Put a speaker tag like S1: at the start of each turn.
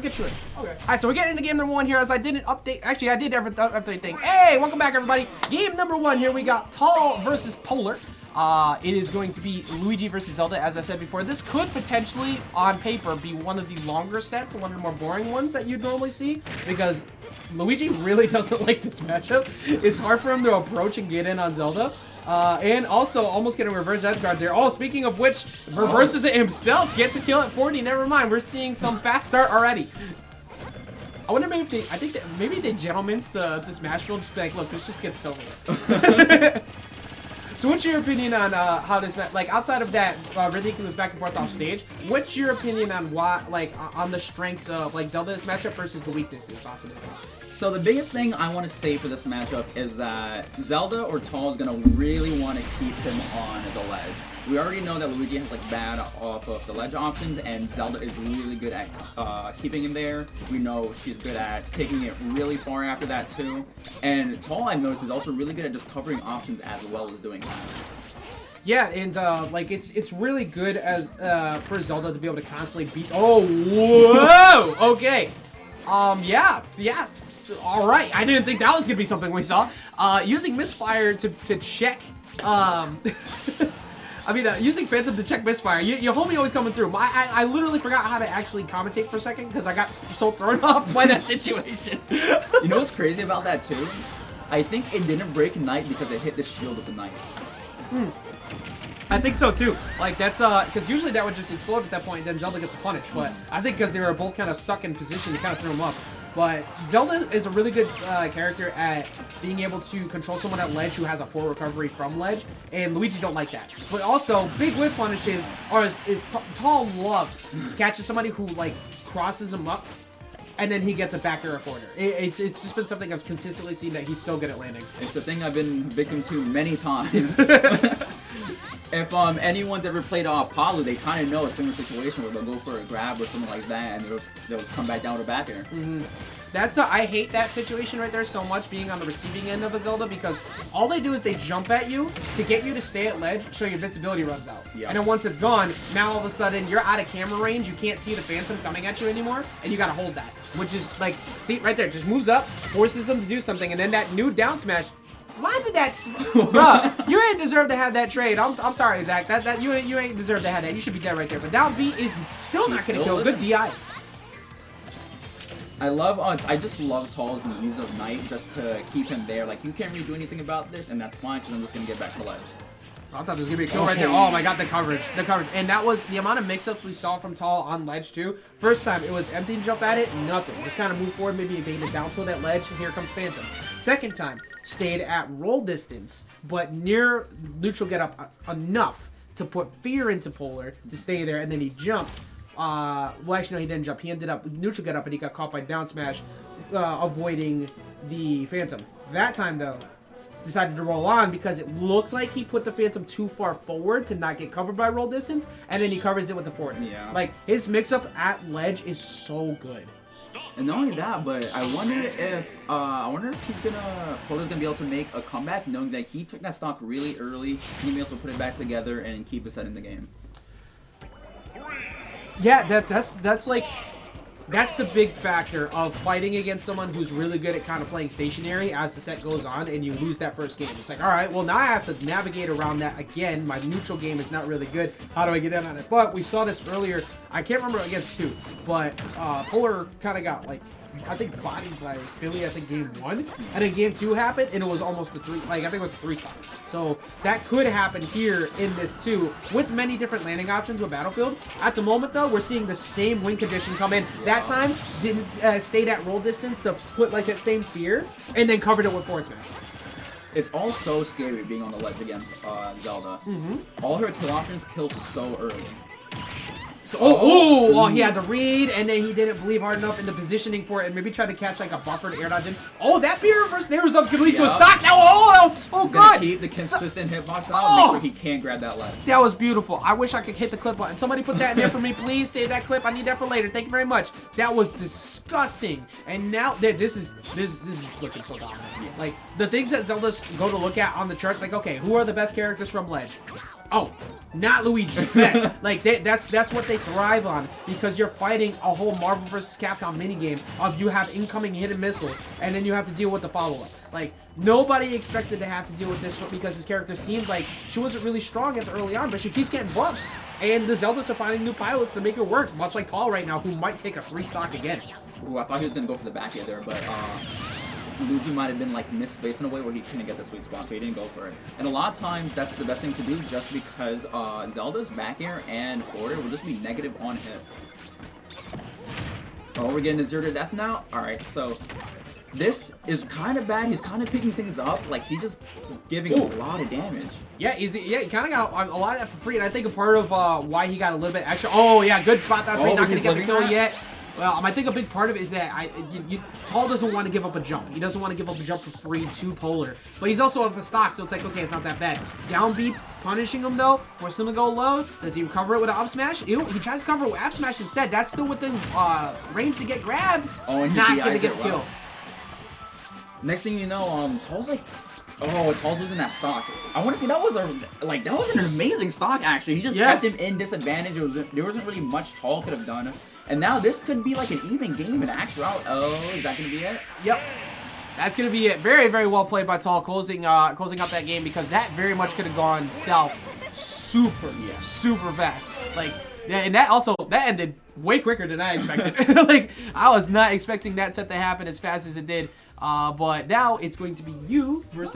S1: get you in.
S2: Okay.
S1: All right, so we're getting into game number 1 here, as I didn't update. Actually, I did everything. Hey, welcome back, everybody. Game number 1 here. We got Tall versus Polar. It is going to be Luigi versus Zelda, as I said before. This could potentially, on paper, be one of the longer sets and one of the more boring ones that you'd normally see, because Luigi really doesn't like this matchup. It's hard for him to approach and get in on Zelda. And also almost getting a reverse edge guard there. Oh, speaking of which, reverses it himself. Gets a kill at 40. Never mind. We're seeing some fast start already. I wonder maybe if they, I think that maybe they gentlemen's the Smash Field, just be like, look, let's just get this over with. So what's your opinion on how this, like, outside of that ridiculous back and forth off stage, what's your opinion on what, like, on the strengths of, like, Zelda's matchup versus the weaknesses, possibly?
S3: So the biggest thing I want to say for this matchup is that Zelda or Tall is going to really want to keep him on the ledge. We already know that Luigi has like bad off of the ledge options, and Zelda is really good at keeping him there. We know she's good at taking it really far after that too. And Tall, I've noticed, is also really good at just covering options as well as doing that.
S1: Yeah, and like it's really good as for Zelda to be able to constantly beat. Oh, whoa! Okay. Yeah. All right. I didn't think that was gonna be something we saw. Using misfire to check. I mean, using Phantom to check misfire. Your homie always coming through. I literally forgot how to actually commentate for a second because I got so thrown off by that situation.
S3: You know what's crazy about that too? I think it didn't break Knight because it hit the shield of the Knight.
S1: I think so too. Like that's because usually that would just explode at that point, and then Zelda gets a punish. But I think because they were both kind of stuck in position, it kind of threw them up. But Zelda is a really good character at being able to control someone at ledge who has a poor recovery from ledge, and Luigi don't like that. But also, big whip punishes Tall loves catches somebody who like crosses him up, and then he gets a back air quarter. It's just been something I've consistently seen that he's so good at landing.
S3: It's a thing I've been victim to many times. If anyone's ever played Apollo, they kind of know a similar situation where they'll go for a grab or something like that, and they'll come back down to back air.
S1: That's I hate that situation right there so much, being on the receiving end of a Zelda, because all they do is they jump at you to get you to stay at ledge so your invincibility runs out.
S3: Yep.
S1: And then once it's gone, now all of a sudden you're out of camera range, you can't see the Phantom coming at you anymore, and you gotta hold that. Which is like, see right there, just moves up, forces them to do something, and then that new down smash. Why did that, bruh? You ain't deserve to have that trade. I'm sorry, Zach. That you ain't deserve to have that. You should be dead right there. But down B is still not gonna kill. Good DI.
S3: I just love Tall's use of Knight just to keep him there. Like, you can't really do anything about this, and that's fine, because I'm just gonna get back to ledge.
S1: I thought there was gonna be a kill right there. Oh my god, the coverage. And that was the amount of mix-ups we saw from Tall on ledge too. First time, it was empty jump at it, nothing. Just kind of move forward, maybe bait it down to that ledge, and here comes Phantom. Second time, stayed at roll distance, but near neutral get up enough to put fear into Polar to stay there, and then he jumped. Well, actually, no, he didn't jump. He ended up neutral get up, and he got caught by down smash, avoiding the Phantom. That time, though, decided to roll on because it looked like he put the Phantom too far forward to not get covered by roll distance, and then he covers it with the forward.
S3: Yeah.
S1: Like, his mix-up at ledge is so good.
S3: And not only that, but I wonder if Polar's gonna be able to make a comeback, knowing that he took that stock really early, and he'll be able to put it back together and keep his head in the game.
S1: Yeah, that's like, that's the big factor of fighting against someone who's really good at kind of playing stationary as the set goes on, and you lose that first game. It's like, all right, well, now I have to navigate around that again. My neutral game is not really good. How do I get in on it? But we saw this earlier. I can't remember against who, but Polar kind of got, like, I think bodied by Philly, I think game 1. And then game 2 happened, and it was almost a 3, like, I think it was a 3-star. So that could happen here in this too, with many different landing options with Battlefield. At the moment, though, we're seeing the same win condition come in. That time, didn't stayed at roll distance to put, like, that same fear, and then covered it with forward smash.
S3: It's all so scary being on the ledge against Zelda. All her kill options kill so early.
S1: So, he had to read, and then he didn't believe hard enough in the positioning for it, and maybe tried to catch like a buffered air dodge in. Oh, that fear reverse snare up's gonna lead to a stock now. Oh, that was so good.
S3: Keep the consistent hitbox out, make sure he can't grab that ledge.
S1: That was beautiful. I wish I could hit the clip button. Somebody put that in there for me, please. Save that clip. I need that for later. Thank you very much. That was disgusting. And now this is looking so dominant. Like the things that Zelda's go to look at on the charts, like, okay, who are the best characters from ledge? Oh, not Luigi. Man, like that's what they thrive on, because you're fighting a whole Marvel vs. Capcom minigame of you have incoming hidden missiles and then you have to deal with the follow-up. Like nobody expected to have to deal with this because his character seemed like she wasn't really strong at the early on, but she keeps getting buffs. And the Zeldas are finding new pilots to make it work, much like Tall right now, who might take a 3-stock again.
S3: Ooh, I thought he was gonna go for the back air there, but Luigi might have been like misspaced in a way where he couldn't get the sweet spot, so he didn't go for it. And a lot of times that's the best thing to do, just because Zelda's back air and forward air will just be negative on hit. Oh, we're getting a 0 to death now? Alright, so this is kind of bad. He's kind of picking things up. Like, he's just giving a lot of damage.
S1: Yeah, he kind of got a lot of that for free, and I think a part of why he got a little bit extra. Oh, yeah, good spot. That's right. Not going to get the kill yet. Well, I think a big part of it is that Tall doesn't want to give up a jump. He doesn't want to give up a jump for free to Polar. But he's also up a stock, so it's like, okay, it's not that bad. Down B punishing him, though. Force him to go low. Does he cover it with an up smash? Ew, he tries to cover it with up smash instead. That's still within range to get grabbed.
S3: Oh, and
S1: not going to get the kill.
S3: Next thing you know, Tall's like... Oh, Tall's losing that stock. I want to say that was an amazing stock, actually. He just kept him in disadvantage. There wasn't really much Tall could have done. And now this could be like an even game in actual. Oh, is that going to be it?
S1: Yep. That's going to be it. Very, very well played by Tall, closing up that game, because that very much could have gone south super fast. Like, yeah, and that ended way quicker than I expected. Like, I was not expecting that set to happen as fast as it did. But now it's going to be you versus